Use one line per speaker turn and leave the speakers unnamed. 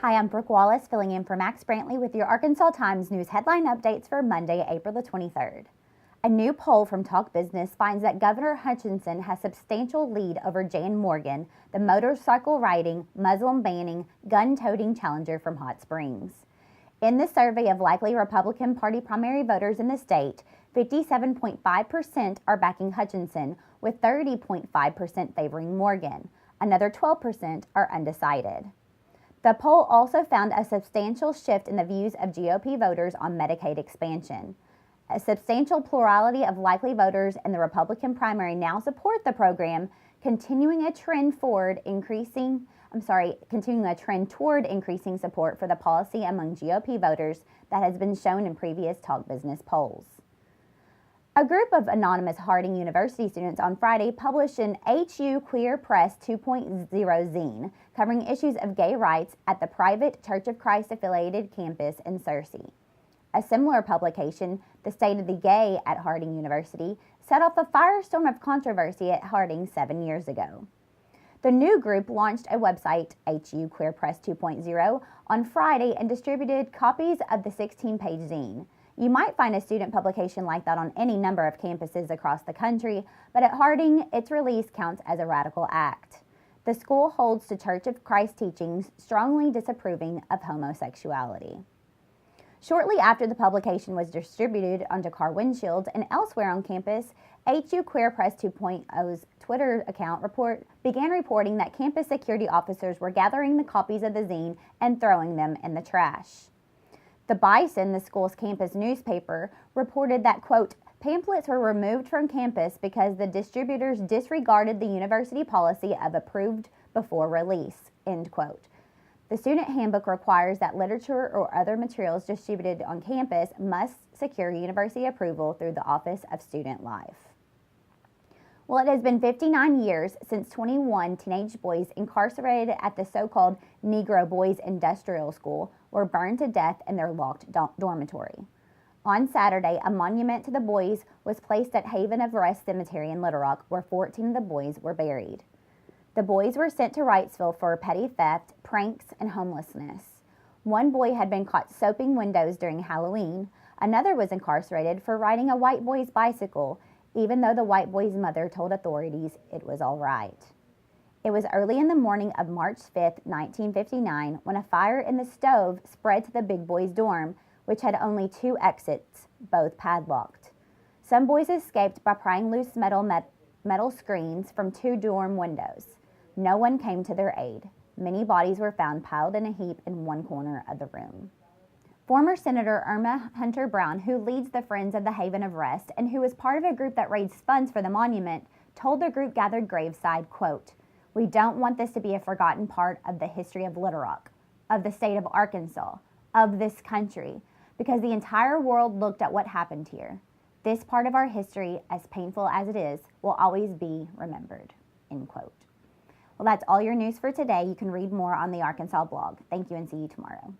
Hi, I'm Brooke Wallace, filling in for Max Brantley with your Arkansas Times News headline updates for Monday, April the 23rd. A new poll from Talk Business finds that Governor Hutchinson has substantial lead over Jan Morgan, the motorcycle-riding, Muslim-banning, gun-toting challenger from Hot Springs. In the survey of likely Republican Party primary voters in the state, 57.5% are backing Hutchinson, with 30.5% favoring Morgan. Another 12% are undecided. The poll also found a substantial shift in the views of GOP voters on Medicaid expansion. A substantial plurality of likely voters in the Republican primary now support the program, continuing a trend toward increasing support for the policy among GOP voters that has been shown in previous Talk Business polls. A group of anonymous Harding University students on Friday published an HU Queer Press 2.0 zine covering issues of gay rights at the private Church of Christ affiliated campus in Searcy. A similar publication, The State of the Gay at Harding University, set off a firestorm of controversy at Harding 7 years ago. The new group launched a website, HU Queer Press 2.0, on Friday and distributed copies of the 16-page zine. You might find a student publication like that on any number of campuses across the country, but at Harding, its release counts as a radical act. The school holds to Church of Christ teachings strongly disapproving of homosexuality. Shortly after the publication was distributed onto car windshields and elsewhere on campus, HU Queer Press 2.0's Twitter account began reporting that campus security officers were gathering the copies of the zine and throwing them in the trash. The Bison, the school's campus newspaper, reported that, quote, pamphlets were removed from campus because the distributors disregarded the university policy of approved before release, end quote. The student handbook requires that literature or other materials distributed on campus must secure university approval through the Office of Student Life. Well, it has been 59 years since 21 teenage boys incarcerated at the so-called Negro Boys Industrial School were burned to death in their locked dormitory. On Saturday, a monument to the boys was placed at Haven of Rest Cemetery in Little Rock, where 14 of the boys were buried. The boys were sent to Wrightsville for petty theft, pranks, and homelessness. One boy had been caught soaping windows during Halloween. Another was incarcerated for riding a white boy's bicycle, even though the white boy's mother told authorities it was all right. It was early in the morning of March 5, 1959, when a fire in the stove spread to the big boys' dorm, which had only 2 exits, both padlocked. Some boys escaped by prying loose metal screens from 2 dorm windows. No one came to their aid. Many bodies were found piled in a heap in one corner of the room. Former Senator Irma Hunter Brown, who leads the Friends of the Haven of Rest and who is part of a group that raised funds for the monument, told the group gathered graveside, quote, we don't want this to be a forgotten part of the history of Little Rock, of the state of Arkansas, of this country, because the entire world looked at what happened here. This part of our history, as painful as it is, will always be remembered, end quote. Well, that's all your news for today. You can read more on the Arkansas blog. Thank you and see you tomorrow.